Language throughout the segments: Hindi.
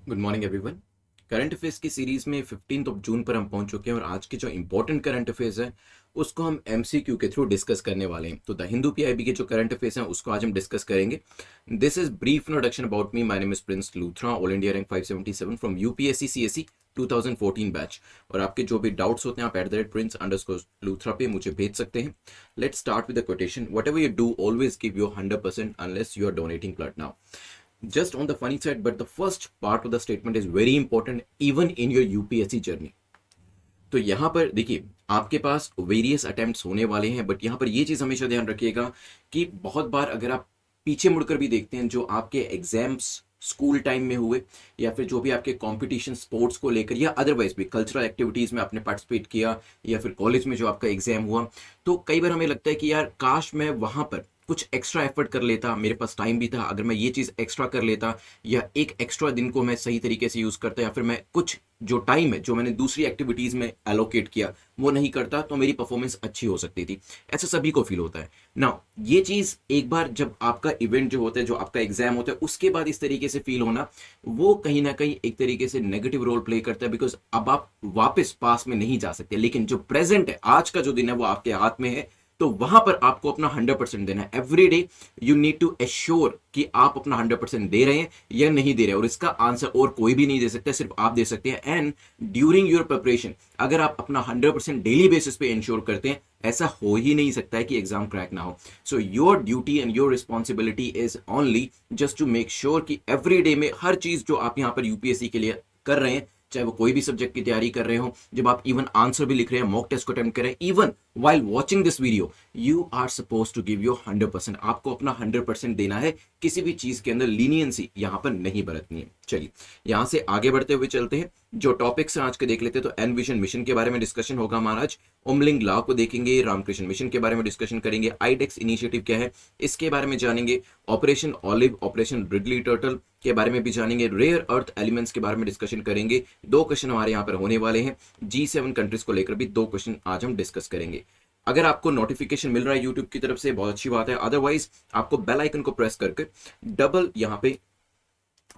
Good morning everyone. Current affairs की सीरीज में 15 जून पर हम पहुंच चुके हैं और आज के जो इंपॉर्टेंट करंट अफेयर्स है उसको हम एमसीक्यू के थ्रू डिस्कस करने वाले हैं। तो द हिंदू पीआईबी के जो करंट अफेयर्स हैं उसको आज हम डिस्कस करेंगे। This is brief introduction about me. My name is Prince Luthra, all India rank 577 from UPSC CSC 2014 batch. और आपके जो भी डाउट्स होते हैं आप @prince_लूथरा पे मुझे भेज सकते हैं। Let's start with the quotation. Whatever you do always give your 100% unless you are donating blood. Now, just on the funny side, but the first part of the statement is very important even in your UPSC journey. तो यहां पर देखिए, आपके पास वेरियस अटेम्प्ट्स होने वाले हैं, बट यहां पर ये चीज हमेशा ध्यान रखिएगा कि बहुत बार अगर आप पीछे मुड़कर भी देखते हैं जो आपके एग्जाम्स स्कूल टाइम में हुए या फिर जो भी आपके कंपटीशन स्पोर्ट्स को लेकर या अदरवाइज भी कल्चरल एक्टिविटीज में आपने पार्टिसिपेट किया या फिर कॉलेज में जो आपका एग्जाम हुआ, तो कई बार हमें लगता है कि यार काश मैं वहां पर कुछ एक्स्ट्रा एफर्ट कर लेता, मेरे पास टाइम भी था, अगर मैं ये चीज़ एक्स्ट्रा कर लेता या एक एक्स्ट्रा दिन को मैं सही तरीके से यूज़ करता या फिर मैं कुछ जो टाइम है जो मैंने दूसरी एक्टिविटीज़ में एलोकेट किया वो नहीं करता तो मेरी परफॉर्मेंस अच्छी हो सकती थी। ऐसा सभी को फील होता है ना। ये चीज़ एक बार जब आपका इवेंट जो होता है, जो आपका एग्जाम होता है, उसके बाद इस तरीके से फील होना, वो कहीं ना कहीं एक तरीके से नेगेटिव रोल प्ले करता है, बिकॉज अब आप वापस पास में नहीं जा सकते। लेकिन जो प्रेजेंट है, आज का जो दिन है वो आपके हाथ में है, तो वहां पर आपको अपना 100% देना है। Every day you need to assure कि आप अपना 100% दे रहे हैं या नहीं दे रहे हैं, और इसका आंसर और कोई भी नहीं दे सकता, सिर्फ आप दे सकते हैं। एंड ड्यूरिंग योर प्रिपरेशन अगर आप अपना 100% डेली बेसिस पे इंश्योर करते हैं, ऐसा हो ही नहीं सकता है कि एग्जाम क्रैक ना हो। So your duty and your responsibility is only just to make sure कि एवरी डे में हर चीज जो आप यहां पर यूपीएससी के लिए कर रहे हैं, चाहे वो कोई भी सब्जेक्ट की तैयारी कर रहे हो, जब आप इवन आंसर भी लिख रहे हैं, मॉक टेस्ट को अटेम्प्ट कर रहे हैं, even while watching this video you are supposed to give your 100%। आपको अपना 100% देना है, किसी भी चीज के अंदर लीनियंसी यहां पर नहीं बरतनी है। चलिए यहां से आगे बढ़ते हुए चलते हैं, जो टॉपिक्स हैं आज के देख लेते हैं। तो एनविजन मिशन के बारे में डिस्कशन होगा हमारा आज, उमलिंग लॉ को देखेंगे, रामकृष्ण मिशन के बारे में डिस्कशन करेंगे, आईडेक्स इनिशिएटिव क्या है इसके बारे में जानेंगे, Operation Olive, Operation Ridley turtle के बारे में भी जानेंगे, रेयर अर्थ एलिमेंट्स के बारे में डिस्कशन करेंगे। 2 क्वेश्चन हमारे यहाँ पर होने वाले हैं, G7 कंट्रीज को लेकर भी 2 क्वेश्चन आज हम डिस्कस करेंगे। अगर आपको नोटिफिकेशन मिल रहा है यूट्यूब की तरफ से, बहुत अच्छी बात है। अदरवाइज आपको बेल आइकन को प्रेस करके डबल यहाँ पे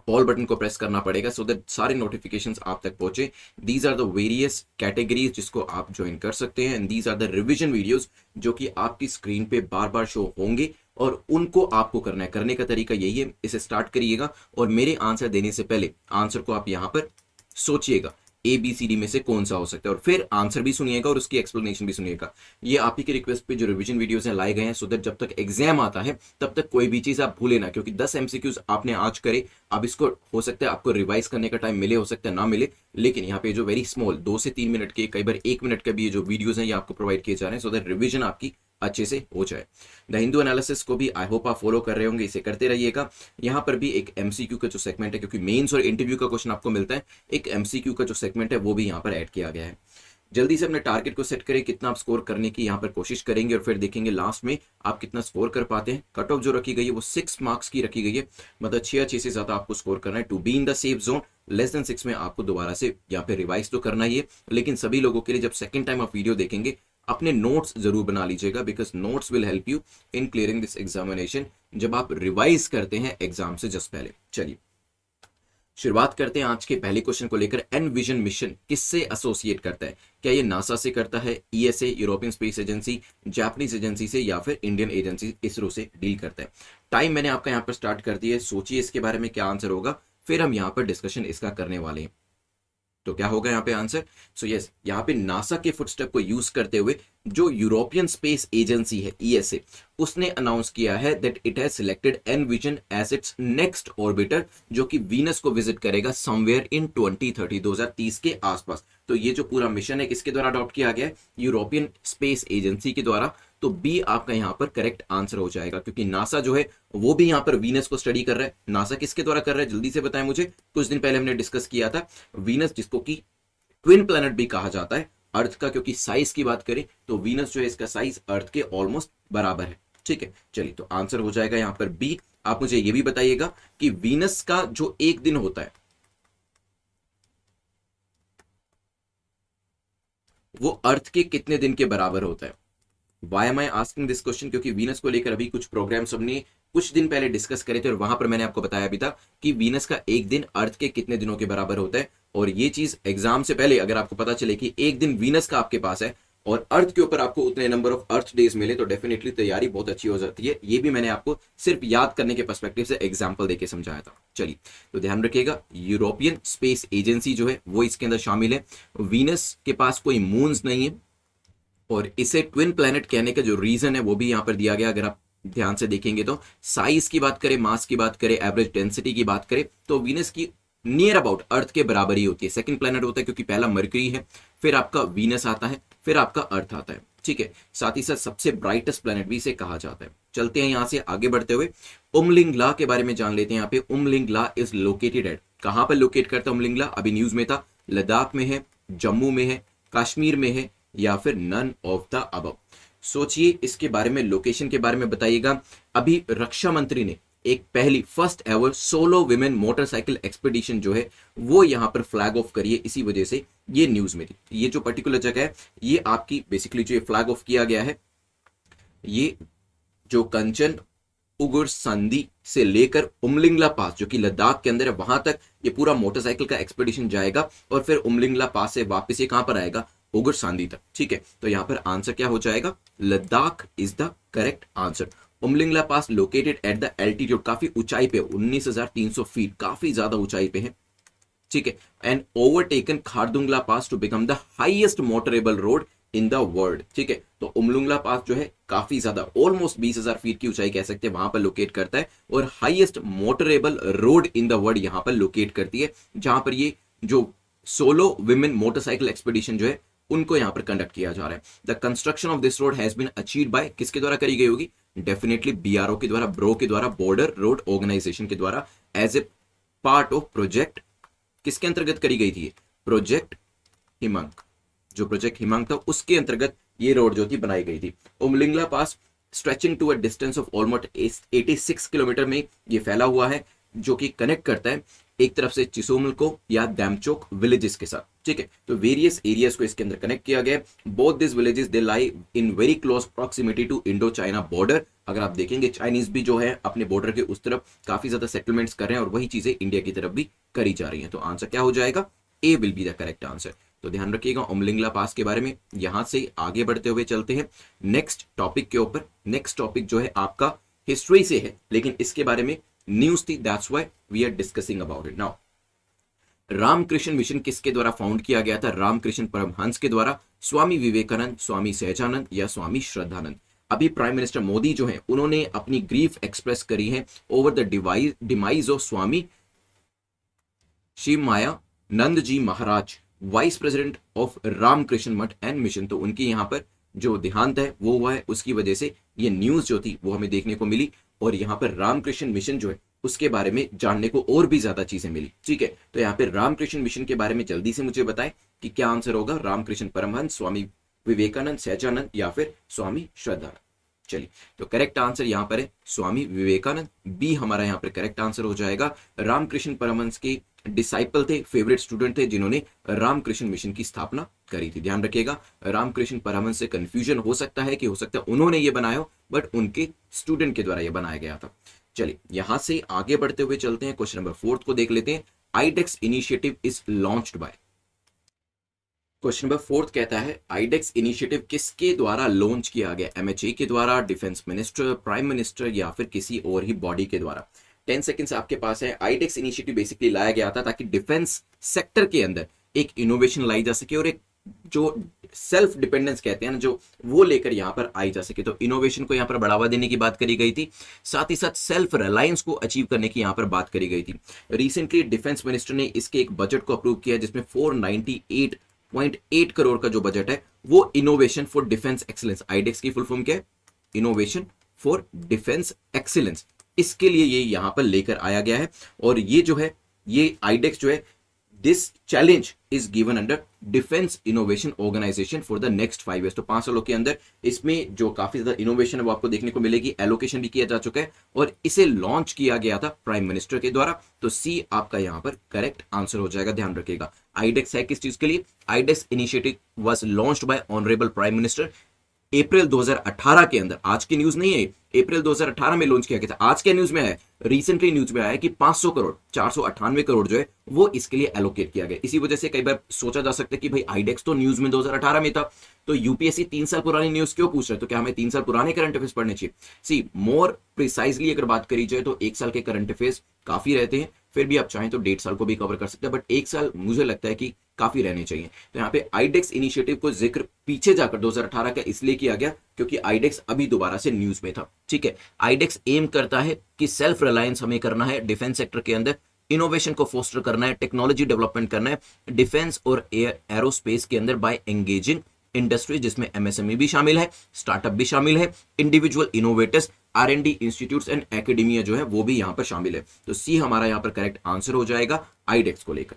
ऑल बटन को प्रेस करना पड़ेगा, सो दैट सारे नोटिफिकेशंस आप तक पहुंचे। These are the various categories जिसको आप ज्वाइन कर सकते हैं, and these are the revision videos जो कि आपकी स्क्रीन पे बार बार शो होंगे और उनको आपको करना है। करने का तरीका यही है, इसे स्टार्ट करिएगा और मेरे आंसर देने से पहले आंसर को आप यहां पर सोचिएगा ABCD में से कौन सा हो सकता है, और फिर आंसर भी सुनिएगा और उसकी एक्सप्लेनेशन भी सुनिएगा। ये आप ही की रिक्वेस्ट पे जो रिवीजन वीडियोस हैं लाए गए हैं, सो दैट जब तक एग्जाम आता है तब तक कोई भी चीज आप भूले ना, क्योंकि 10 MCQs आपने आज करे, अब इसको हो सकता है आपको रिवाइज करने का टाइम मिले, हो सकता है ना मिले, लेकिन यहाँ पे जो वेरी स्मॉल 2 से 3 मिनट के, कई बार 1 मिनट का भी ये जो वीडियोज हैं ये आपको प्रोवाइड किए जा रहे हैं, सो दैट रिविजन आपकी अच्छे से हो जाए। द हिंदू एनालिसिस को भी आई होप आप फॉलो कर रहे होंगे, इसे करते रहिएगा। यहाँ पर भी एक एमसीक्यू का जो सेगमेंट है, क्योंकि मेंस और इंटरव्यू का क्वेश्चन आपको मिलता है, एक एमसीक्यू का जो सेगमेंट है वो भी यहाँ पर ऐड किया गया है। जल्दी से अपने टारगेट को सेट करें, कितना आप स्कोर करने की यहाँ पर कोशिश करेंगे और फिर देखेंगे लास्ट में आप कितना स्कोर कर पाते हैं। कट ऑफ जो रखी गई है वो 6 मार्क्स की रखी गई है, मतलब 6 से ज्यादा आपको स्कोर करना है to be in the safe zone. Less than 6 में आपको दोबारा से यहाँ पे रिवाइज तो करना ही है, लेकिन सभी लोगों के लिए जब सेकंड टाइम आप वीडियो देखेंगे अपने नोट्स जरूर बना लीजिएगा, because notes will help you in clearing this examination जब आप रिवाइज करते हैं एग्जाम से जस्ट पहले। चलिए शुरुआत करते हैं आज के पहले क्वेश्चन को लेकर। एनविजन मिशन किससे एसोसिएट करता है? क्या ये नासा से करता है, ESA European Space agency, Japanese agency से, या फिर इंडियन एजेंसी इसरो से डील करता है? टाइम मैंने आपका यहाँ पर स्टार्ट कर दिया है, सोचिए इसके बारे में क्या आंसर होगा, फिर हम यहाँ पर डिस्कशन इसका करने वाले हैं। तो क्या होगा यहाँ पे आंसर? सो यस, यहाँ पे नासा के फुटस्टेप को यूज करते हुए जो यूरोपियन स्पेस एजेंसी है ESA, उसने अनाउंस किया है that it has selected EnVision as its next orbiter, जो कि वीनस को विजिट करेगा समवेयर इन 2030 2030 के आसपास। तो ये जो पूरा मिशन है किसके द्वारा अडॉप्ट किया गया है? यूरोपियन स्पेस एजेंसी के द्वारा। तो बी आपका यहाँ पर करेक्ट आंसर हो जाएगा, क्योंकि नासा जो है वो भी यहाँ पर वीनस को स्टडी कर रहा है। नासा किसके द्वारा कर रहा है जल्दी से बताएं मुझे, कुछ दिन पहले हमने डिस्कस किया था। वीनस जिसको कि ट्विन प्लैनेट भी कहा जाता है अर्थ का, क्योंकि साइज की बात करें तो वीनस जो है इसका साइज अर्थ के ऑलमोस्ट बराबर है। ठीक है, चलिए तो आंसर हो जाएगा यहाँ पर बी। आप मुझे ये भी बताइएगा कि वीनस का जो एक दिन होता है वो अर्थ के कितने दिन के बराबर होता है? Why am I asking this question? क्योंकि वीनस को लेकर अभी कुछ प्रोग्राम्स हमने कुछ दिन पहले डिस्कस करे थे और वहां पर मैंने आपको बताया भी था कि वीनस का एक दिन अर्थ के कितने दिनों के बराबर होता है। और ये चीज एग्जाम से पहले अगर आपको पता चले कि एक दिन वीनस का आपके पास है और अर्थ के ऊपर आपको उतने नंबर ऑफ अर्थ डेज मिले तो डेफिनेटली तैयारी बहुत अच्छी हो जाती है। ये भी मैंने आपको सिर्फ याद करने के पर्सपेक्टिव से एग्जांपल देके समझाया था। चलिए, तो ध्यान रखिएगा, यूरोपियन स्पेस एजेंसी जो है वो इसके अंदर शामिल है। वीनस के पास कोई मून्स नहीं है और इसे ट्विन प्लैनेट कहने का जो रीजन है वो भी यहां पर दिया गया। अगर आप ध्यान से देखेंगे तो साइज की बात करें, मास की बात करें, एवरेज डेंसिटी की बात करें तो वीनस की नियर अबाउट अर्थ के बराबर ही होती है। सेकंड प्लैनेट होता है क्योंकि पहला मरकरी है, फिर आपका वीनस आता है, फिर आपका अर्थ आता है। ठीक है, साथ ही साथ सबसे ब्राइटेस्ट प्लैनेट भी इसे कहा जाता है। चलते हैं यहां से आगे बढ़ते हुए उमलिंगला के बारे में जान लेते हैं। यहाँ पे उमलिंगला इज लोकेटेड एट, कहां पर लोकेट करता है उमलिंगला? अभी न्यूज में था, लद्दाख में है, जम्मू में है, कश्मीर में है, या फिर नन ऑफ द अबव। सोचिए इसके बारे में, लोकेशन के बारे में बताइएगा। अभी रक्षा मंत्री ने एक पहली first ever solo women motorcycle expedition जो है वो यहां पर फ्लैग ऑफ करी है, इसी वजह से ये न्यूज में थी। ये जो पर्टिकुलर जगह है ये आपकी बेसिकली जो ये फ्लैग ऑफ किया गया है, ये जो कंचन उगुर संधि से लेकर उमलिंगला पास जो कि लद्दाख के अंदर है वहां तक ये पूरा मोटरसाइकिल का एक्सपीडिशन जाएगा और फिर उमलिंगला पास से वापस ये कहां पर आएगा? उगुर सांदी तक। ठीक है, तो यहां पर आंसर क्या हो जाएगा? Ladakh is the correct answer. Umling La pass located at the altitude, काफी ऊंचाई पे, 19,300 फीट, काफी ज्यादा ऊंचाई पे है। ठीक है, and overtaken Khardungla pass to become the highest motorable road in the world. ठीक है, तो उमलुंगला पास जो है काफी ज्यादा, ऑलमोस्ट 20,000 फीट की ऊंचाई कह सकते हैं, वहां पर लोकेट करता है और highest motorable road in the world यहां पर लोकेट करती है, जहां पर ये जो सोलो विमेन मोटरसाइकिल एक्सपीडिशन जो है उनको यहां पर कंडक्ट किया जा रहा है। The construction of this road has been achieved by, किसके द्वारा करी गई होगी? डेफिनेटली बीआरओ के द्वारा, ब्रो के द्वारा, बॉर्डर रोड ऑर्गेनाइजेशन के द्वारा, as a part of project, किसके अंतर्गत करी गई थी? प्रोजेक्ट हिमंग। जो प्रोजेक्ट हिमंग था उसके अंतर्गत ये रोड जो थी बनाई गई थी। Umlingla pass stretching to a distance of almost 86 kilometre में ये फैला हुआ है, जो कि कनेक्ट करता है एक तरफ से चिसोमल को या डैमचोक विलेजेस के साथ। ठीक है, तो वेरियस एरियाज को इसके अंदर कनेक्ट किया गया। Both this villages they lie in very close proximity to Indo China border. अगर आप देखेंगे चाइनीज भी जो है अपने बॉर्डर के उस तरफ काफी ज्यादा सेटलमेंट्स कर रहे हैं और वही चीजें इंडिया की तरफ भी करी जा रही हैं। तो आंसर क्या हो जाएगा? A will be the correct answer. तो ध्यान रखिएगा उमलिंगला पास के बारे में। यहां से आगे बढ़ते हुए चलते हैं नेक्स्ट टॉपिक के ऊपर। नेक्स्ट टॉपिक जो है आपका हिस्ट्री से है, लेकिन इसके बारे में न्यूज थी, that's why we are discussing about it now. Ramakrishna Mission किसके द्वारा फाउंड किया गया था? रामकृष्ण परमहंस के द्वारा, स्वामी विवेकानंद, स्वामी सहजानंद या स्वामी श्रद्धानंद। अभी प्राइम मिनिस्टर मोदी जो है उन्होंने अपनी ग्रीफ एक्सप्रेस करी है over the demise of Swami Shivamayananda ji Maharaj, vice president of Ramakrishna Math and mission. तो उनकी यहाँ पर जो देहांत है वो हुआ है, उसकी वजह से ये न्यूज जो थी वो हमें देखने को मिली और यहाँ पर रामकृष्ण मिशन जो है उसके बारे में जानने को और भी ज्यादा चीजें मिली। ठीक है, तो यहाँ पे रामकृष्ण मिशन के बारे में जल्दी से मुझे बताएं कि क्या आंसर होगा? रामकृष्ण परमहंस, स्वामी विवेकानंद, सहजानंद या फिर स्वामी श्रद्धानंद। चलिए, तो करेक्ट आंसर यहाँ पर है स्वामी विवेकानंद। बी हमारा यहाँ पर करेक्ट आंसर हो जाएगा। रामकृष्ण परमहंस के डिसाइपल थे, फेवरेट स्टूडेंट थे, जिन्होंने रामकृष्ण मिशन की स्थापना करी थी। ध्यान रखिएगा, रामकृष्ण परमहंस से कंफ्यूजन हो सकता है कि हो सकता है उन्होंने ये बनाया हो, बट उनके स्टूडेंट के द्वारा ये बनाया गया था। चलिए, यहां से आगे बढ़ते हुए चलते हैं, क्वेश्चन नंबर 4 को देख लेते हैं। IDEX initiative is launched by. Question number 4 कहता है आईडेक्स इनिशिएटिव किसके द्वारा लॉन्च किया गया? एमएचए के द्वारा, डिफेंस मिनिस्टर, प्राइम मिनिस्टर या फिर किसी और ही बॉडी के द्वारा? 10 सेकंड्स आपके पास है। आईडेक्स इनिशिएटिव बेसिकली लाया गया था ताकि डिफेंस सेक्टर के अंदर एक इनोवेशन लाई जा सके और एक जो सेल्फ डिपेंडेंस कहते हैं ना, जो वो लेकर यहां पर आई जा सके। तो इनोवेशन को यहां पर बढ़ावा देने की बात करी गई थी, साथ ही साथ सेल्फ रिलायंस को अचीव करने की यहां पर बात करी गई थी। रिसेंटली डिफेंस मिनिस्टर ने इसके एक बजट को अप्रूव किया जिसमें 498.8 करोड़ का जो बजट है वो innovation for defence excellence, iDEX की फुल फॉर्म क्या है? इनोवेशन फॉर डिफेंस एक्सीलेंस, इसके लिए ये यहां पर लेकर आया गया है। और ये जो है ये आईडेक्स जो है, this challenge is given under defence innovation organisation for the next 5 years. तो 5 सालों के अंदर इसमें जो काफी ज्यादा इनोवेशन है वो आपको देखने को मिलेगी। एलोकेशन भी किया जा चुका है और इसे लॉन्च किया गया था प्राइम मिनिस्टर के द्वारा। तो सी आपका यहां पर करेक्ट आंसर हो जाएगा। ध्यान रखिएगा, आईडेक्स है किस चीज के लिए? IDEX initiative was launched by honourable prime minister April 2018 के अंदर, आज की न्यूज नहीं है, अप्रैल 2018 में लॉन्च किया गया था। आज के न्यूज में आया, रिसेंटली न्यूज में आया कि 500 करोड़ 498 करोड़ जो है वो इसके लिए एलोकेट किया गया। इसी वजह से कई बार सोचा जा सकता है कि भाई आईडेक्स तो न्यूज में 2018 में था, तो यूपीएससी 3 साल पुरानी न्यूज क्यों पूछ रहे हैं, तो क्या हमें 3 साल पुराने करंट अफेयर्स पढ़ने चाहिए? सी मोर प्रिसाइजली अगर बात करी जाए तो 1 साल के करंट अफेयर्स काफी रहते हैं, फिर भी आप चाहें तो 1.5 साल को भी कवर कर सकते हैं, बट 1 साल मुझे लगता है कि काफी रहने चाहिए। तो यहाँ पे आईडेक्स इनिशिएटिव को जिक्र पीछे जाकर 2018 का इसलिए किया गया क्योंकि आईडेक्स अभी दोबारा से न्यूज में था। ठीक है, आईडेक्स एम करता है कि सेल्फ रिलायंस हमें करना है डिफेंस सेक्टर के अंदर, इनोवेशन को फोस्टर करना है, टेक्नोलॉजी डेवलपमेंट करना है डिफेंस और एरोस्पेस के अंदर बाय एंगेजिंग इंडस्ट्री, जिसमें एमएसएमई भी शामिल है, स्टार्टअप भी शामिल है, individual innovators, R and D institutes and academia जो है वो भी यहां पर शामिल है। तो सी हमारा यहां पर करेक्ट आंसर हो जाएगा आईडेक्स को लेकर।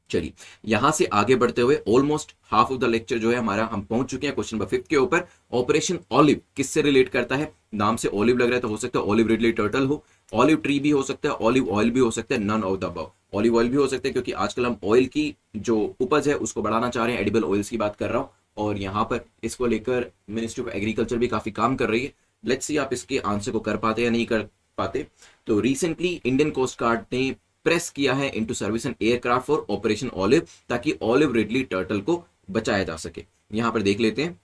चलिए यहां से आगे बढ़ते हुए almost half of the lecture जो है हमारा, हम पहुंच चुके हैं क्वेश्चन नंबर 5 के ऊपर। ऑपरेशन ऑलिव किससे रिलेट करता है? नाम से ऑलिव लग रहा है तो हो सकता है ऑलिव रिडले टर्टल हो, ऑलिव ट्री भी हो सकता है, ऑलिव ऑयल भी हो सकता है, none of the above. Olive oil भी हो सकता है क्योंकि आजकल हम ऑयल की जो उपज है उसको बढ़ाना चाह रहे हैं, एडिबल ऑयल्स की बात कर रहा हूं, और यहाँ पर इसको लेकर मिनिस्ट्री ऑफ एग्रीकल्चर भी काफी काम कर रही है। लेट्स सी आप इसके आंसर को कर पाते या नहीं कर पाते। तो रिसेंटली इंडियन कोस्ट गार्ड ने प्रेस किया है into service an aircraft for operation olive, ताकि ऑलिव रिडली टर्टल को बचाया जा सके। यहां पर देख लेते हैं,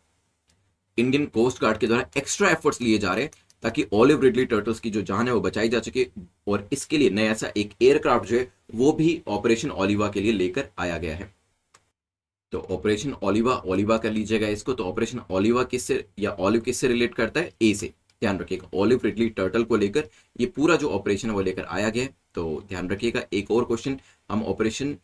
इंडियन कोस्ट गार्ड के द्वारा एक्स्ट्रा एफर्ट्स लिए जा रहे हैं ताकि ऑलिव रिडली टर्टल्स की जो जान है वो बचाई जा सके, और इसके लिए नया सा एक एयरक्राफ्ट जो है वो भी ऑपरेशन ऑलिवा के लिए लेकर आया गया है। तो ऑपरेशन ऑलिवा, ऑलिवा कर लीजिएगा इसको। तो ऑपरेशन ऑलिवा किससे या ऑलिव किससे रिलेट करता है? ए से। ध्यान रखिएगा, ऑलिव रिडली टर्टल को लेकर ये पूरा जो ऑपरेशन है वो लेकर आया गया है। तो ध्यान रखिएगा, एक और क्वेश्चन हम ऑपरेशन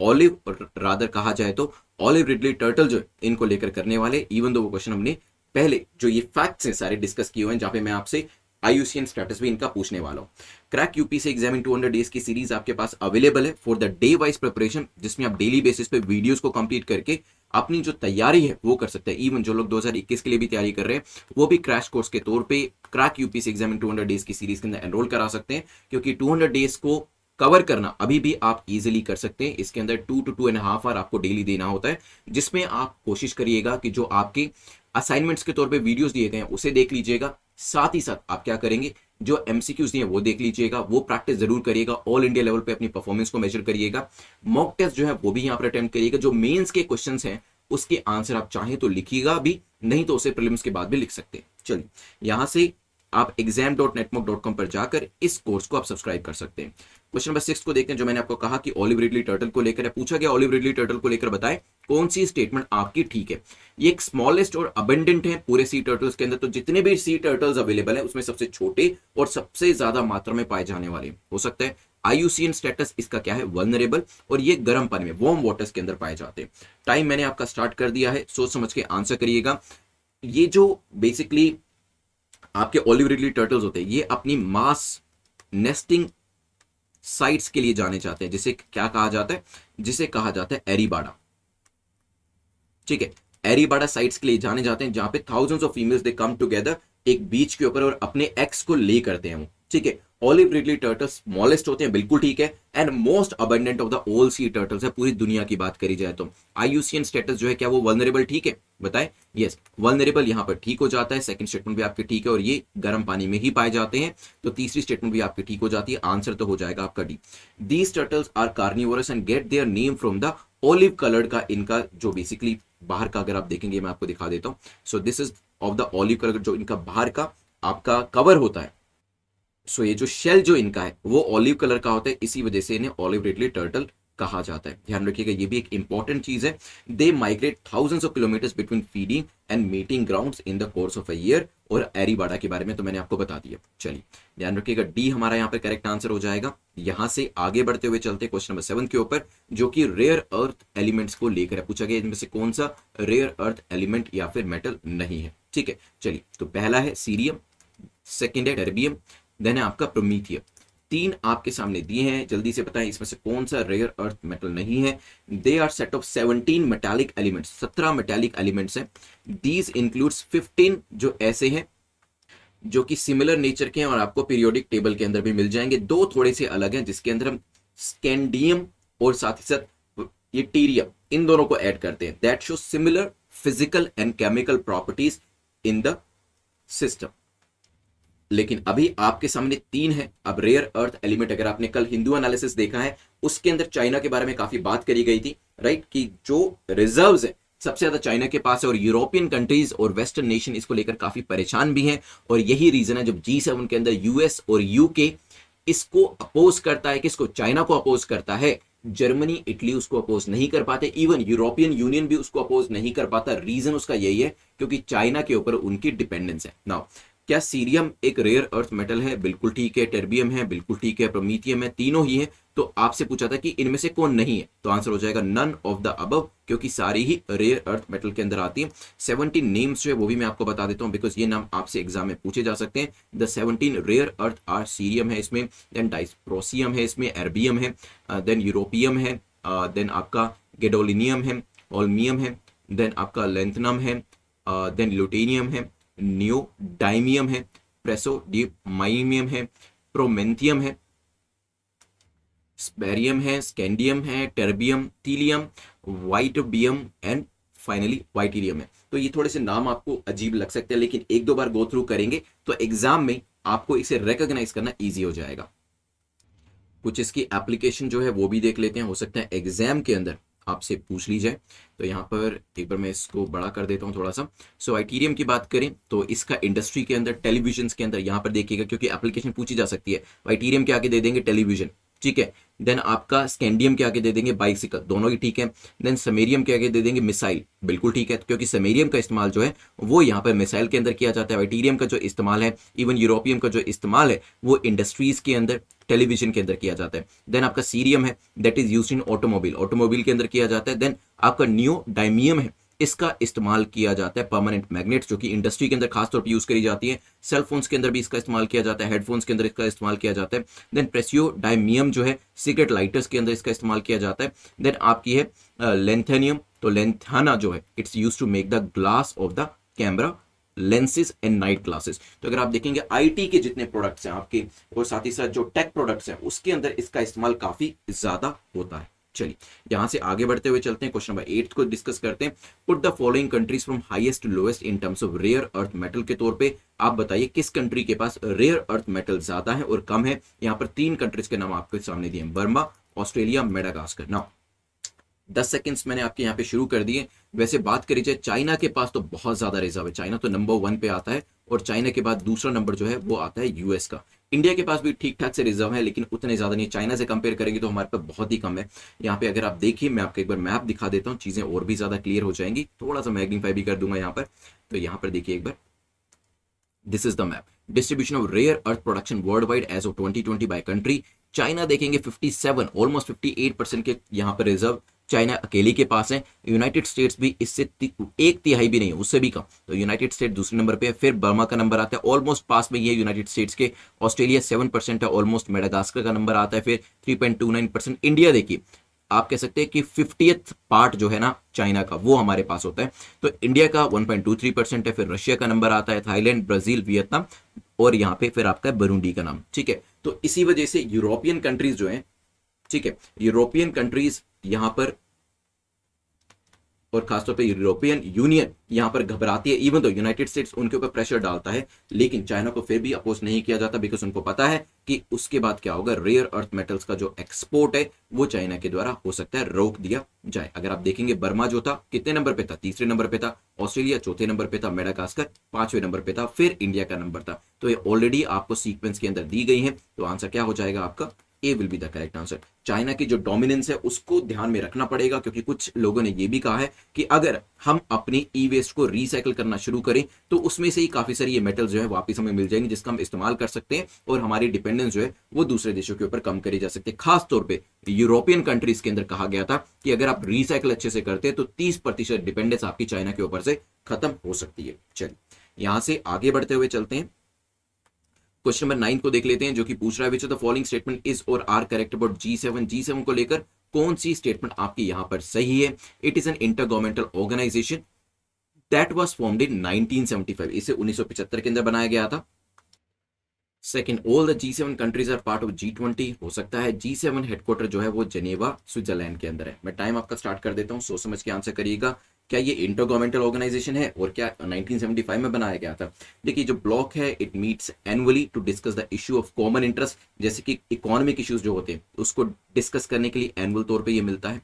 ऑलिव रादर कहा जाए तो ऑलिव रिडली टर्टल जो इनको लेकर करने वाले, इवन दो वो क्वेश्चन हमने पहले जो ये फैक्ट्स हैं सारे डिस्कस किए हुए हैं, जहां पे मैं आपसे आईयूसीएन स्टेटस भी इनका पूछने वाला हूं। क्रैक यूपी से एग्जाम इन 200 डेज की सीरीज आपके पास अवेलेबल है for the day wise preparation, जिसमें आप डेली बेसिस पे वीडियोस को कंप्लीट करके अपनी जो तैयारी है वो कर सकते हैं। इवन जो लोग 2021 के लिए भी तैयारी कर रहे हैं वो भी क्रैश कोर्स के तौर पे क्रैक यूपी से एग्जाम इन 200 डेज की सीरीज के अंदर एनरोल करा सकते हैं, क्योंकि 200 डेज को कवर करना अभी भी आप इजीली कर सकते हैं। इसके अंदर 2 to 2.5 आवर आपको डेली देना होता है, जिसमें आप कोशिश करिएगा कि जो आपके असाइनमेंट्स के तौर पे वीडियोस दिए गए हैं उसे देख लीजिएगा, साथ ही साथ आप क्या करेंगे, जो एमसीक्यूज दिए हैं वो देख लीजिएगा, वो प्रैक्टिस जरूर करिएगा, ऑल इंडिया लेवल पे अपनी परफॉर्मेंस को मेजर करिएगा, मॉक टेस्ट जो है वो भी यहाँ पर अटेम्प्ट करिएगा, जो मेंस के क्वेश्चंस हैं उसके आंसर आप चाहें तो लिखिएगा भी, नहीं तो उसे प्रीलिम्स के बाद भी लिख सकते हैं। चलिए यहां से आप exam.netmock.com पर जाकर इस कोर्स को आप सब्सक्राइब कर सकते हैं। क्वेश्चन नंबर 6 को देखते हैं, जो मैंने आपको कहा कि ऑलिव रिडली टर्टल को लेकर पूछा गया, ऑलिव रिडली टर्टल को लेकर बताएं कौन सी स्टेटमेंट आपकी ठीक है। ये एक स्मॉलेस्ट और अबेंडेंट है पूरे सी टर्टल्स के अंदर, तो जितने भी सी टर्टल्स अवेलेबल है उसमें सबसे छोटे और सबसे ज्यादा मात्रा में पाए जाने वाले हो सकता है। आईयूसीएन स्टेटस इसका क्या है? वल्नरेबल, और ये गर्म पानी में वार्म वाटर्स के अंदर पाए जाते हैं। टाइम मैंने आपका स्टार्ट कर दिया है, सोच समझ के आंसर करिएगा। ये जो बेसिकली आपके ऑलिव रिडली टर्टल्स होते हैं ये अपनी मास नेस्टिंग साइट्स के लिए जाने जाते हैं, जिसे क्या कहा जाता है? जिसे कहा जाता है एरीबाडा। ठीक है, एरीबाडा साइट्स के लिए जाने जाते हैं, जहां पे thousands of females they come together एक बीच के ऊपर और अपने एक्स को ले करते हैं वो। ठीक है, ऑलिव रिडली टर्टल्स स्मॉलेस्ट होते हैं, बिल्कुल ठीक है, and most abundant of the all C turtles है पूरी दुनिया की बात करी जाए तो। आईयूसीएन स्टेटस जो है क्या वो वल्नरेबल ठीक है? बताएं। यस, वल्नरेबल यहां पर ठीक हो जाता है, सेकंड स्टेटमेंट भी आपके ठीक है, और ये गर्म पानी में ही पाए जाते हैं, तो तीसरी स्टेटमेंट भी आपकी ठीक हो जाती है। आंसर तो हो जाएगा आपका D. These turtles are carnivorous and get their name from the olive coloured का इनका जो बेसिकली बाहर का अगर आप देखेंगे मैं आपको दिखा देता हूं। So this is of the olive colour, जो इनका बाहर का आपका कवर होता है। सो ये जो शेल जो इनका है वो ऑलिव कलर का होता है, इसी वजह से इन्हें ऑलिव रिडली टर्टल कहा जाता है। ध्यान रखिएगा, ये भी एक इंपॉर्टेंट चीज है। They migrate thousands of kilometres between feeding and meeting grounds in the course of a year. और एरीबाडा के बारे में तो मैंने आपको बता दिया। चलिए ध्यान रखिएगा, डी हमारा यहाँ पे करेक्ट आंसर हो जाएगा। यहां से आगे बढ़ते हुए चलते क्वेश्चन नंबर 7 के ऊपर, जो कि रेयर अर्थ एलिमेंट्स को लेकर है। पूछा गया इनमें से कौन सा रेयर अर्थ एलिमेंट या फिर मेटल नहीं है। ठीक है, चलिए तो पहला है सीरियम, सेकेंड है टर्बियम, देन है आपका प्रोमीथियम। तीन आपके सामने दिए हैं, जल्दी से बताएं इसमें से कौन सा रेयर अर्थ मेटल नहीं है। They are set of 17 metallic elements, 17 metallic elements हैं। दीज इंक्लूड्स 15 जो ऐसे हैं जो कि सिमिलर नेचर के हैं और आपको पीरियोडिक टेबल के अंदर भी मिल जाएंगे। दो थोड़े से अलग हैं, जिसके अंदर हम स्कैंडियम और साथ ही साथ ये टीरियम, इन दोनों को ऐड करते हैं। That show similar physical and chemical properties in the system. लेकिन अभी आपके सामने तीन है। अब रेयर अर्थ एलिमेंट, अगर आपने कल हिंदू एनालिसिस देखा है, उसके अंदर चाइना के बारे में काफी बात करी गई थी, राइट, कि जो रिजर्व्स है सबसे ज्यादा चाइना के पास है, और यूरोपियन कंट्रीज और वेस्टर्न नेशन इसको लेकर काफी परेशान भी हैं। और यही रीजन है जब G7 के अंदर यूएस और यूके इसको अपोज करता है, किसको, चाइना को अपोज करता है, जर्मनी इटली उसको अपोज नहीं कर पाते, इवन यूरोपियन यूनियन भी उसको अपोज नहीं कर पाता। रीजन उसका यही है क्योंकि चाइना के ऊपर उनकी डिपेंडेंस है। नाउ क्या सीरियम एक रेयर अर्थ मेटल है? बिल्कुल ठीक है। टेर्बियम है, बिल्कुल ठीक है। प्रोमीथियम है, तीनों ही है। तो आपसे पूछा था कि इनमें से कौन नहीं है, तो आंसर हो जाएगा नन ऑफ द अबव, क्योंकि सारी ही रेयर अर्थ मेटल के अंदर आती है। 17 नेम्स जो है वो भी मैं आपको बता देता हूं, बिकॉज ये नाम आपसे एग्जाम में पूछे जा सकते हैं। The 17 rare earth are cerium है इसमें, देन डाइस्प्रोसियम है इसमें, एर्बियम है, देन यूरोपियम है, देन आपका गेडोलिनियम है, ओल्मियम है, देन आपका लेंथनम है, देन ल्यूटेनियम है, नियोडाइमियम है, प्रेसोडिमाइमियम है, प्रोमेंथियम है, स्पेरियम है, स्कैंडियम है, टेर्बियम, थीलियम, वाइटबियम एंड फाइनली वाइटीरियम है। तो ये थोड़े से नाम आपको अजीब लग सकते हैं, लेकिन एक दो बार गो थ्रू करेंगे तो एग्जाम में आपको इसे रिकॉग्नाइज करना इजी हो जाएगा। कुछ इसकी एप्लीकेशन जो है वो भी देख लेते हैं, हो सकता है एग्जाम के अंदर आपसे पूछ ली जाए। तो यहाँ पर एक बार मैं इसको बड़ा कर देता हूँ थोड़ा सा। सो वाइटीरियम की बात करें तो इसका इंडस्ट्री के अंदर, टेलीविजन के अंदर यहाँ पर देखिएगा, क्योंकि एप्लीकेशन पूछी जा सकती है। वाइटीरियम के आगे दे देंगे टेलीविजन, ठीक है। देन आपका स्कैंडियम के आगे दे देंगे बाइसिकल, दोनों ही ठीक है। देन समेरियम के आगे दे देंगे मिसाइल, बिल्कुल ठीक है, क्योंकि समेरियम का इस्तेमाल जो है वो यहाँ पर मिसाइल के अंदर किया जाता है। वाइटीरियम का जो इस्तेमाल है, इवन यूरोपियम का जो इस्तेमाल है, वो इंडस्ट्रीज के अंदर, टेलीविजन के अंदर किया जाता है। देन आपका सीरियम है, that is used in automobile, automobile के अंदर किया जाता है। देन आपका नियोडाइमियम है, इसका इस्तेमाल किया जाता है परमानेंट मैग्नेट, जो कि इंडस्ट्री के अंदर खासतौर पर यूज करी जाती है। सेल फोन्स के अंदर भी इसका इस्तेमाल किया जाता है, हेडफोन्स के अंदर इसका इस्तेमाल किया जाता है। देन प्रेसियोडाइमियम जो है सिगरेट लाइटर्स के अंदर इसका इस्तेमाल किया जाता है। देन आपकी है लेंथेनियम, तो लेंथाना जो है it's use to make the glass of the camera lenses and night glasses. तो अगर आप देखेंगे आईटी के जितने प्रोडक्ट्स हैं आपके, और साथ ही साथ जो टेक प्रोडक्ट्स हैं, उसके अंदर इसका इस्तेमाल काफी ज्यादा होता है। चलिए यहां से आगे बढ़ते हुए चलते हैं, क्वेश्चन नंबर 8 को डिस्कस करते हैं। Put the following countries from highest to lowest in terms of rare earth metal के तौर पे आप बताइए किस कंट्री के पास रेयर अर्थ मेटल ज्यादा है और कम है। यहां पर 3 कंट्रीज के नाम आपके सामने दिए हैं, Burma, Australia, Madagascar. Now 10 seconds मैंने आपके यहाँ पे शुरू कर दिए। वैसे बात करी जाए चाइना के पास तो बहुत ज्यादा रिजर्व है, चाइना तो नंबर 1 पे आता है, और चाइना के बाद दूसरा नंबर जो है वो आता है यूएस का। इंडिया के पास भी ठीक ठाक से रिजर्व है, लेकिन उतने ज्यादा नहीं। चाइना से कंपेयर करेंगे तो हमारे पास बहुत ही कम है। यहाँ पे अगर आप देखिए, मैं आपको एक बार मैप दिखा देता हूँ, चीजें और भी ज्यादा क्लियर हो जाएंगी। थोड़ा सा मैग्नीफाई भी कर दूंगा यहाँ पर, तो यहाँ पर देखिए एक बार, this is the map, distribution of rare earth production worldwide as of 2020 by country. China देखेंगे 57, ऑलमोस्ट 58% के यहाँ पर रिजर्व चाइना अकेले के पास है। यूनाइटेड स्टेट्स भी इससे 1/3 भी नहीं, उससे भी कम। तो यूनाइटेड स्टेट दूसरे नंबर पे है, फिर बर्मा का नंबर आता है, ऑलमोस्ट पास में ये यूनाइटेड स्टेट्स के। ऑस्ट्रेलिया 7% है ऑलमोस्ट, मेडागास्कर का नंबर आता है फिर 3.29%। इंडिया देखिए, आप कह सकते हैं कि 50th पार्ट जो है ना चाइना का, वो हमारे पास होता है। तो इंडिया का 1.23% है, फिर रशिया का नंबर आता है, थाईलैंड, ब्राजील, वियतनाम, और यहाँ पे फिर आपका बुरुंडी का नाम, ठीक है। तो इसी वजह से यूरोपियन कंट्रीज जो है, ठीक है, यूरोपियन कंट्रीज यहां पर, और खासतौर पे यूरोपियन यूनियन यहां पर घबराती है। इवन तो यूनाइटेड स्टेट्स उनके ऊपर प्रेशर डालता है, लेकिन चाइना को फिर भी अपोज नहीं किया जाता, बिकॉज उनको पता है कि उसके बाद क्या होगा, रेयर अर्थ मेटल्स का जो एक्सपोर्ट है वो चाइना के द्वारा हो सकता है रोक दिया जाए। अगर आप देखेंगे, बर्मा जो था कितने नंबर पे था, 3रे नंबर पे था, ऑस्ट्रेलिया 4थे नंबर पे था, मेडागास्कर 5वें नंबर पे था, फिर इंडिया का नंबर था। तो ये ऑलरेडी आपको सीक्वेंस के अंदर दी गई है। तो आंसर क्या हो जाएगा आपका, A will be the correct answer. China की जो डोमिनेंस है उसको ध्यान में रखना पड़ेगा, क्योंकि कुछ लोगों ने यह भी कहा है कि अगर हम अपनी ई वेस्ट को रिसाइकल करना शुरू करें तो उसमें से ही काफी सारी ये मेटल्स जो है वापस हमें मिल जाएंगे, जिसका हम इस्तेमाल कर सकते हैं, और हमारी डिपेंडेंस जो है वो दूसरे देशों के ऊपर कम करी जा सकती है। खासतौर पर यूरोपियन कंट्रीज के अंदर कहा गया था कि अगर आप रिसाइकल अच्छे से करते हैं तो 30% डिपेंडेंस आपकी चाइना के ऊपर से खत्म हो सकती है। चलिए यहां से आगे बढ़ते हुए चलते हैं, क्वेश्चन नंबर 9 को देख लेते हैं, जो कि पूछ रहा है which of the following statement is और are correct about G7। G7 को लेकर कौन सी स्टेटमेंट आपकी यहां पर सही है। It is an intergovernmental organisation that was formed in 1975, इसे 1975 के अंदर बनाया गया था। Second, all the G7 countries are part of G20, हो सकता है G7 हेडक्वार्टर जो है वो जेनेवा स्विट्जरलैंड के अंदर है। मैं टाइम आपका स्टार्ट कर देता हूं, सोच समझ के आंसर करिएगा। क्या ये इंटर गवर्नमेंटल ऑर्गेनाइजेशन है और क्या 1975 में बनाया गया था? देखिए जो ब्लॉक है it meets annually to discuss the issue of common interest, जैसे कि इकोनॉमिक इश्यूज जो होते हैं उसको डिस्कस करने के लिए एनुअल तौर पे ये मिलता है,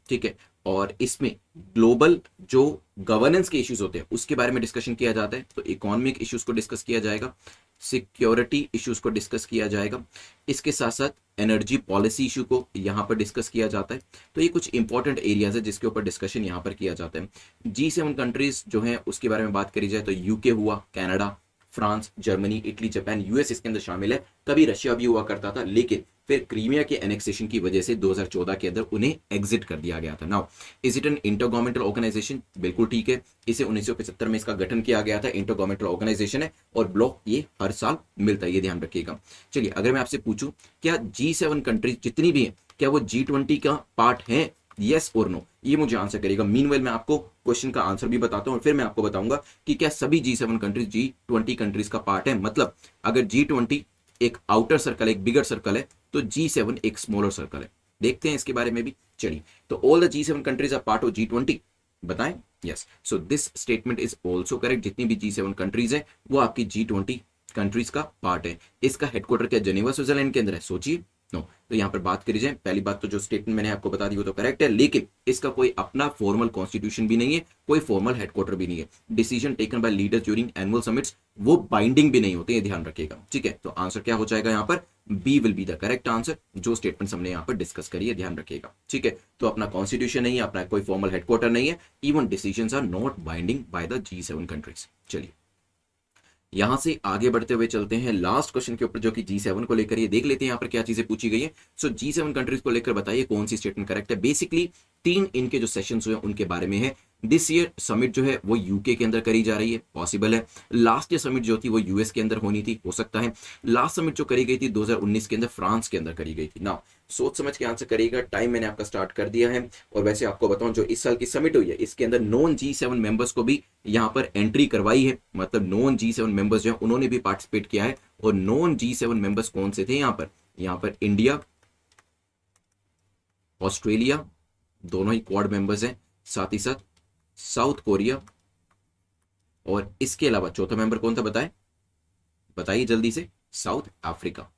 ठीक है। और इसमें ग्लोबल जो गवर्नेंस के इश्यूज होते हैं उसके बारे में डिस्कशन किया जाता है, तो इकोनॉमिक इश्यूज को डिस्कस किया जाएगा, सिक्योरिटी इश्यूज को डिस्कस किया जाएगा, इसके साथ साथ एनर्जी पॉलिसी इशू को यहाँ पर डिस्कस किया जाता है। तो ये कुछ इंपॉर्टेंट एरियाज है जिसके ऊपर डिस्कशन यहाँ पर किया जाता है। G7 कंट्रीज जो हैं उसके बारे में बात करी जाए तो यूके हुआ, Canada, France, Germany, Italy, Japan, US इसके अंदर शामिल है। कभी रशिया भी हुआ करता था लेकिन फिर क्रीमिया के एनेक्सेशन की वजह से 2014 के अंदर उन्हें एग्जिट कर दिया गया था। Now is it an inter governmental organisation? बिल्कुल ठीक है, इसे 1975 में इसका गठन किया गया था, इंटर गवर्नमेंटल ऑर्गेनाइजेशन है और ब्लॉक ये हर साल मिलता है, ये ध्यान रखिएगा। चलिए अगर मैं आपसे पूछूं क्या G7 कंट्रीज जितनी भी हैं क्या वो G20 का पार्ट है, यस और नो, ये मुझे आंसर करिएगा। मीनवाइल मैं आपको क्वेश्चन का आंसर भी बताता हूं और फिर मैं आपको बताऊंगा कि क्या सभी G7 कंट्रीज G20 कंट्रीज का पार्ट है। मतलब अगर G20 एक आउटर सर्कल, एक बिगर सर्कल है तो G7 एक स्मॉलर सर्कल है। देखते हैं इसके बारे में भी। चलिए तो all the G7 countries are part of G20, बताएं। Yes, so this statement is also correct. जितनी भी G7 कंट्रीज है वो आपकी G20 कंट्रीज का पार्ट है। इसका हेडक्वार्टर क्या जेनेवा स्विट्जरलैंड के अंदर है? सोचिए। नो, तो यहां पर बात करी जाए, पहली बात तो जो स्टेटमेंट मैंने आपको बता दी वो तो करेक्ट है, लेकिन इसका कोई अपना फॉर्मल कॉन्स्टिट्यूशन भी नहीं है, कोई फॉर्मल हेडक्वार्टर भी नहीं है। Decision taken by leaders during annual summits वो बाइंडिंग भी नहीं होते, ये ध्यान रखिएगा, ठीक है। तो आंसर क्या हो जाएगा यहाँ पर? B will be the correct answer. जो स्टेटमेंट हमने यहाँ पर डिस्कस करी है ध्यान रखिएगा, ठीक है। तो अपना कॉन्स्टिट्यूशन नहीं है, अपना कोई फॉर्मल हेडक्वार्टर नहीं है, even decisions are not binding by the G7 countries. चलिए यहां से आगे बढ़ते हुए चलते हैं लास्ट क्वेश्चन के ऊपर जो कि G7 को लेकर, ये देख लेते हैं यहाँ पर क्या चीजें पूछी गई है। सो G7 कंट्रीज को लेकर बताइए कौन सी स्टेटमेंट करेक्ट है। बेसिकली 3 इनके जो सेशंस हुए उनके बारे में है। दिस ईयर समिट जो है वो यूके के अंदर करी जा रही है, पॉसिबल है। लास्ट ईयर समिट जो थी वो यूएस के अंदर होनी थी, हो सकता है। लास्ट समिट जो करी गई थी 2019 के अंदर फ्रांस के अंदर करी गई थी। ना सोच समझ के आंसर करिएगा, टाइम मैंने आपका स्टार्ट कर दिया है। और वैसे आपको बताऊं जो इस साल की समिट हुई है इसके अंदर नॉन G7 मेंबर्स को भी यहां पर एंट्री करवाई है, मतलब नॉन G7 मेंबर्स जो है उन्होंने भी पार्टिसिपेट किया है। और नॉन G7 मेंबर्स कौन से थे यहाँ पर इंडिया, ऑस्ट्रेलिया, दोनों ही क्वाड मेंबर्स हैं, साथ ही साथ साउथ कोरिया, और इसके अलावा चौथा मेंबर कौन था बताइए जल्दी से, साउथ अफ्रीका।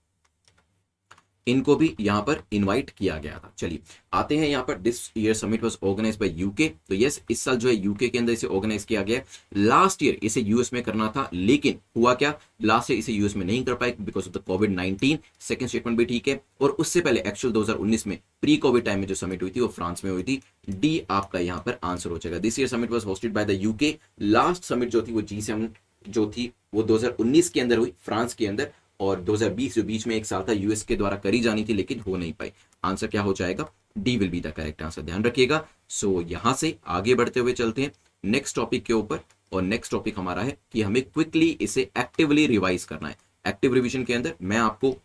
इनको भी यहां पर इनवाइट किया गया था। चलिए आते हैं यहां पर, this year summit was organised by UK. तो यस, इस साल जो है यूके के अंदर इसे ऑर्गेनाइज किया गया। लास्ट ईयर इसे यूएस में करना था, लेकिन हुआ क्या, लास्ट ईयर इसे यूएस में नहीं कर पाए because of the covid. Second statement भी ठीक है। और उससे पहले एक्चुअल 2019 में प्री कोविड टाइम में जो समिट हुई थी वो फ्रांस में हुई थी। डी आपका यहां पर आंसर हो जाएगा। This year summit was hosted by the UK. Last summit जो थी वो G7 जो थी वो 2019 के अंदर हुई फ्रांस के अंदर, और 2020 जो बीच में एक साल था यूएस के द्वारा करी जानी थी लेकिन हो नहीं पाई। आंसर क्या हो जाएगा? D will be the correct answer, ध्यान रखिएगा। सो यहां से आगे बढ़ते हुए चलते हैं नेक्स्ट टॉपिक के ऊपर, और नेक्स्ट टॉपिक हमारा है कि हमें क्विकली इसे एक्टिवली रिवाइज करना है। एक्टिव रिवीजन के अंदर मैं आपको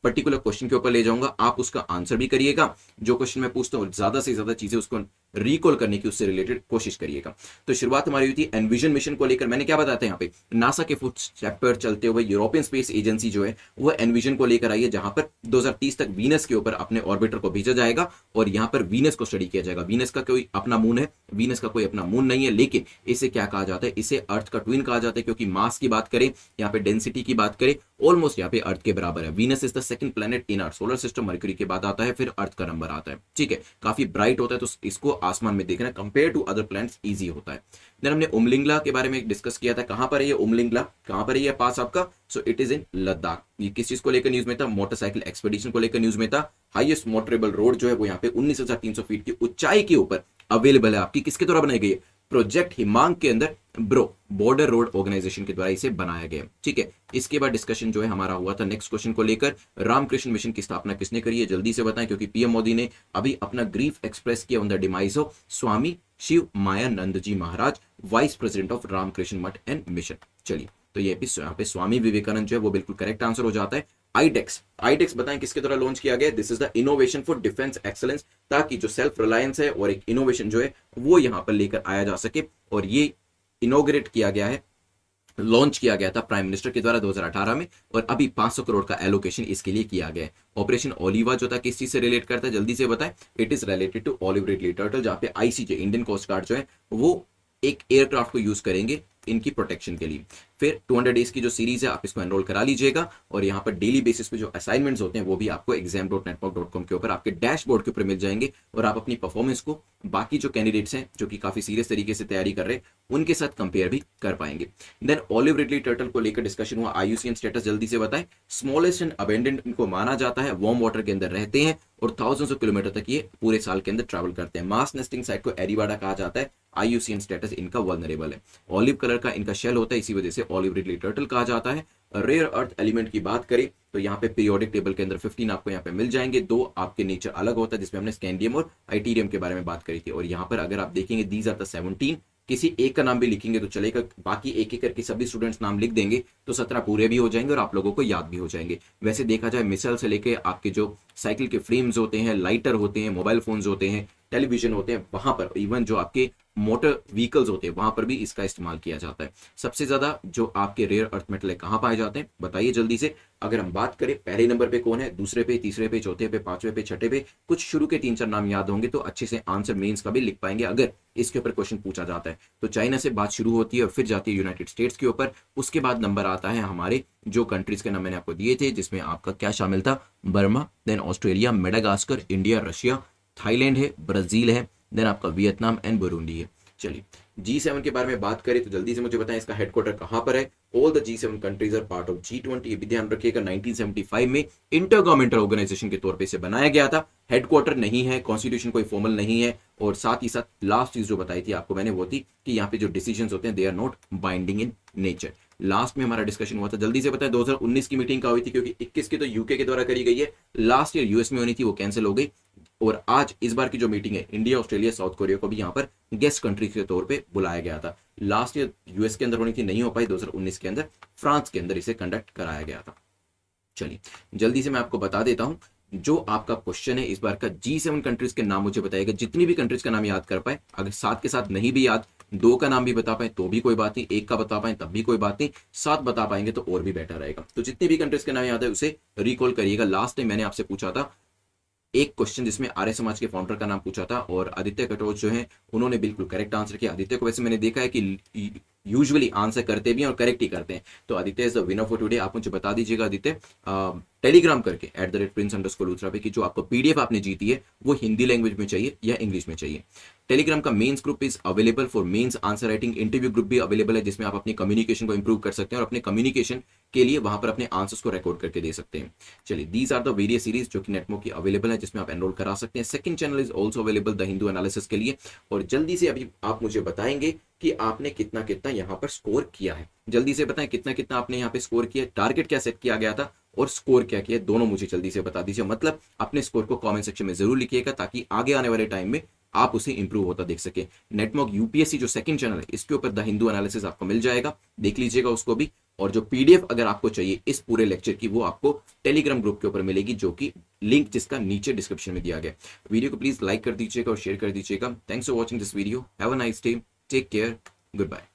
पर्टिकुलर क्वेश्चन के ऊपर ले जाऊंगा, आप उसका आंसर भी करिएगा। जो क्वेश्चन मैं पूछता हूं ज्यादा से ज्यादा चीजें उसको रिकॉल करने की, उससे रिलेटेड कोशिश करिएगा। तो शुरुआत हमारी हुई थी एनविजन मिशन को लेकर। मैंने क्या बताया था यहाँ पे, नासा के फुटस्टेप पर चलते हुए यूरोपियन स्पेस एजेंसी जो है वो एनविजन को लेकर आई है, जहां पर 2030 तक वीनस के ऊपर अपने ऑर्बिटर को भेजा जाएगा और यहाँ पर वीनस को स्टडी किया जाएगा। वीनस का कोई अपना मून है, वीनस का कोई अपना मून नहीं है, लेकिन इसे क्या कहा जाता है, इसे अर्थ का ट्विन कहा जाता है, क्योंकि मास की बात करें, यहाँ पे डेंसिटी की बात करें, ऑलमोस्ट यहाँ पे अर्थ के बराबर है। Venus is the second planet in our solar system, Mercury के बाद आता है, फिर अर्थ का नंबर आता है, ठीक है। काफी ब्राइट होता है तो इसको आसमान में देखना compare to other planets easy होता है। देन हमने उमलिंगला के बारे में डिस्कस किया था। कहां पर है ये उमलिंगला, कहां पर है ये पास आपका? So it is in Ladakh. ये किस चीज को लेकर न्यूज में था? मोटरसाइकिल एक्सपीडिशन को लेकर न्यूज में था। हाईएस्ट मोटरेबल रोड जो है वो यहाँ पे 19,300 फीट की ऊंचाई के ऊपर अवेलेबल है आपकी। किसके द्वारा बनाई गई है? प्रोजेक्ट हिमांग के अंदर ब्रो बॉर्डर रोड ऑर्गेनाइजेशन के द्वारा इसे बनाया गया, ठीक है। इसके बाद डिस्कशन जो है हमारा हुआ था नेक्स्ट क्वेश्चन को लेकर, रामकृष्ण मिशन की स्थापना किसने करी है? जल्दी से बताएं, क्योंकि पीएम मोदी ने अभी अपना ग्रीफ एक्सप्रेस किया on the demise of Swami Shivamayananda ji Maharaj, vice president of Ramakrishna Math and mission. चलिए तो ये यहाँ पे स्वामी विवेकानंद जो है वो बिल्कुल करेक्ट आंसर हो जाता है। आईडेक्स बताएं किसके द्वारा लॉन्च किया गया? This is the innovation for defence excellence, ताकि जो सेल्फ रिलायंस है और एक इनोवेशन जो है वो यहां पर लेकर आया जा सके। और ये इनोग्रेट किया गया है लॉन्च किया गया था प्राइम मिनिस्टर के द्वारा 2018 में, और अभी 500 करोड़ का एलोकेशन इसके लिए किया गया है। ऑपरेशन ओलिवा जो था किस चीज से रिलेट करता है, जल्दी से बताएं। It is related to olive ridley turtle, जहां पे आईसीजे इंडियन कोस्ट गार्ड जो है वो एक एयरक्राफ्ट को यूज करेंगे इनकी प्रोटेक्शन के लिए। फिर 200 डेज की जो सीरीज है आप इसको एनरोल करा लीजिएगा, और यहाँ पर डेली बेसिस पे जो असाइनमेंट्स होते हैं वो भी आपको exam.network.com के ऊपर आपके डैशबोर्ड के ऊपर मिल जाएंगे, और आप अपनी परफॉर्मेंस को बाकी जो कैंडिडेट्स हैं जो कि काफी सीरियस तरीके से तैयारी कर रहे हैं उनके साथ कंपेयर भी कर पाएंगे। देन ऑलिव रिडले टर्टल को लेकर डिस्कशन हुआ, आईयूसीएन स्टेटस जल्दी से बताएं। स्मॉलेस्ट एंड अबेंडेंट इनको माना जाता है, वार्म वाटर के अंदर रहते हैं और थाउजेंड्स ऑफ किलोमीटर तक ये पूरे साल के अंदर ट्रैवल करते हैं। मास नेस्टिंग साइट को एरिवाडा कहा जाता है, आईयूसीएन स्टेटस इनका वल्नरेबल है। ऑलिव कलर का इनका शेल होता है, इसी वजह से ऑलिव रिडले टर्टल कहा जाता है। रेयर अर्थ एलिमेंट की बात करें तो यहाँ पे पीरियोडिक टेबल के अंदर 15 आपको यहाँ पे मिल जाएंगे। दो आपके नेचर अलग होता है, जिसमें हमने स्कैंडियम और आइटीरियम के बारे में बात करी थी, और यहाँ पर अगर आप देखेंगे दीज आर द 17, किसी एक का नाम भी लिखेंगे तो चलेगा, बाकी एक एक करके सभी स्टूडेंट्स नाम लिख देंगे तो 17 पूरे भी हो जाएंगे और आप लोगों को याद भी हो जाएंगे। वैसे देखा जाए मिसाइल से लेके आपके जो साइकिल के फ्रेम्स होते हैं, लाइटर होते हैं, मोबाइल फोन्स होते हैं, टेलीविजन होते हैं, वहां पर इवन जो आपके मोटर व्हीकल्स होते हैं वहां पर भी इसका इस्तेमाल किया जाता है। सबसे ज्यादा जो आपके रेयर अर्थ मेटल है कहाँ पाए जाते हैं बताइए जल्दी से। अगर हम बात करें पहले नंबर पे कौन है, दूसरे पे, तीसरे पे, चौथे पे, पांचवें पे, छठे पे, कुछ शुरू के 3-4 नाम याद होंगे तो अच्छे से आंसर मेंस का भी लिख पाएंगे अगर इसके ऊपर क्वेश्चन पूछा जाता है। तो चाइना से बात शुरू होती है और फिर जाती है यूनाइटेड स्टेट्स के ऊपर, उसके बाद नंबर आता है हमारे जो कंट्रीज के नाम मैंने आपको दिए थे, जिसमें आपका क्या शामिल था, Burma, then Australia, Madagascar, India, Russia, Thailand है, ब्राजील है, देन आपका वियतनाम एंड बुरुंडी है। चलिए G7 के बारे में बात करें तो जल्दी से मुझे बताएं इसका हेडक्वार्टर कहां पर है। All the G7 countries are part of G20, ये भी ध्यान रखिएगा। 1975 में इंटर गवर्नमेंटल ऑर्गेनाइजेशन के तौर पे इसे बनाया गया था। हेडक्वार्टर नहीं है, कॉन्स्टिट्यूशन कोई फॉर्मल नहीं है, और साथ ही साथ लास्ट चीज जो बताई थी आपको मैंने वो थी कि यहाँ पे जो डिसीजन होते हैं they are not binding in nature. Last में हमारा डिस्कशन हुआ था, जल्दी से बताएं 2019 की मीटिंग का हुई थी, क्योंकि 21 की तो यूके के द्वारा करी गई है, लास्ट ईयर यूएस में होनी थी, वो कैंसिल हो गई। और आज इस बार की जो मीटिंग है इंडिया, ऑस्ट्रेलिया, साउथ कोरिया को भी यहाँ पर गेस्ट कंट्री के तौर पे बुलाया गया था। लास्ट ईयर यूएस के अंदर होनी थी, नहीं हो पाई, 2019 के अंदर फ्रांस के अंदर इसे कंडक्ट कराया गया था। चलिए जल्दी से मैं आपको बता देता हूं जो आपका क्वेश्चन है इस बार का, G7 कंट्रीज के नाम मुझे बताइएगा, जितनी भी कंट्रीज का नाम याद कर पाए, अगर साथ के साथ नहीं भी याद, 2 का नाम भी बता पाए तो भी कोई बात नहीं, 1 का बता पाए तब भी कोई बात नहीं, 7 बता पाएंगे तो और भी बेटर रहेगा। तो जितनी भी कंट्रीज के नाम याद है उसे रिकॉल करिएगा। लास्ट टाइम मैंने आपसे पूछा था एक क्वेश्चन जिसमें आर्य समाज के फाउंडर का नाम पूछा था, और आदित्य कटोच जो है उन्होंने बिल्कुल करेक्ट आंसर किया। आदित्य को वैसे मैंने देखा है कि यूजुअली आंसर करते भी हैं और करेक्ट ही करते हैं, तो Aditya is the winner for today. आप मुझे बता दीजिएगा आदित्य टेलीग्राम करके @prince_luthra पे कि जो आपको पीडीएफ आपने जीती है वो हिंदी लैंग्वेज में चाहिए या इंग्लिश में चाहिए। टेलीग्राम का mains group is available for mains answer writing, interview group भी अवेलेबल है जिसमें आप अपनी कम्युनिकेशन को इंप्रूव कर सकते हैं और अपने कम्युनिकेशन के लिए वहां पर अपने आंसर्स को रिकॉर्ड करके दे सकते हैं। चलिए these are the various series जो कि नेटमो की अवेलेबल है, जिसमें आप एनरोल करा सकते हैं। Second channel is also available the Hindu analysis के लिए। और जल्दी से अभी आप मुझे बताएंगे कि आपने कितना कितना यहाँ पर स्कोर किया है, जल्दी से बताएं कितना कितना आपने यहाँ पे स्कोर किया, टारगेट क्या सेट किया गया था और स्कोर क्या किया, दोनों मुझे जल्दी से बता दीजिए। मतलब अपने स्कोर को कमेंट सेक्शन में जरूर लिखिएगा ताकि आगे आने वाले टाइम में आप उसे इंप्रूव होता देख सके। नेटमॉक यूपीएससी जो सेकंड चैनल है इसके ऊपर द हिंदू एनालिसिस आपको मिल जाएगा, देख लीजिएगा उसको भी। और जो पीडीएफ अगर आपको चाहिए इस पूरे लेक्चर की वो आपको टेलीग्राम ग्रुप के ऊपर मिलेगी, जो कि लिंक जिसका नीचे डिस्क्रिप्शन में दिया गया। वीडियो को प्लीज लाइक कर दीजिएगा और शेयर कर दीजिएगा। Thanks for watching this video, have a nice day, take care, good bye.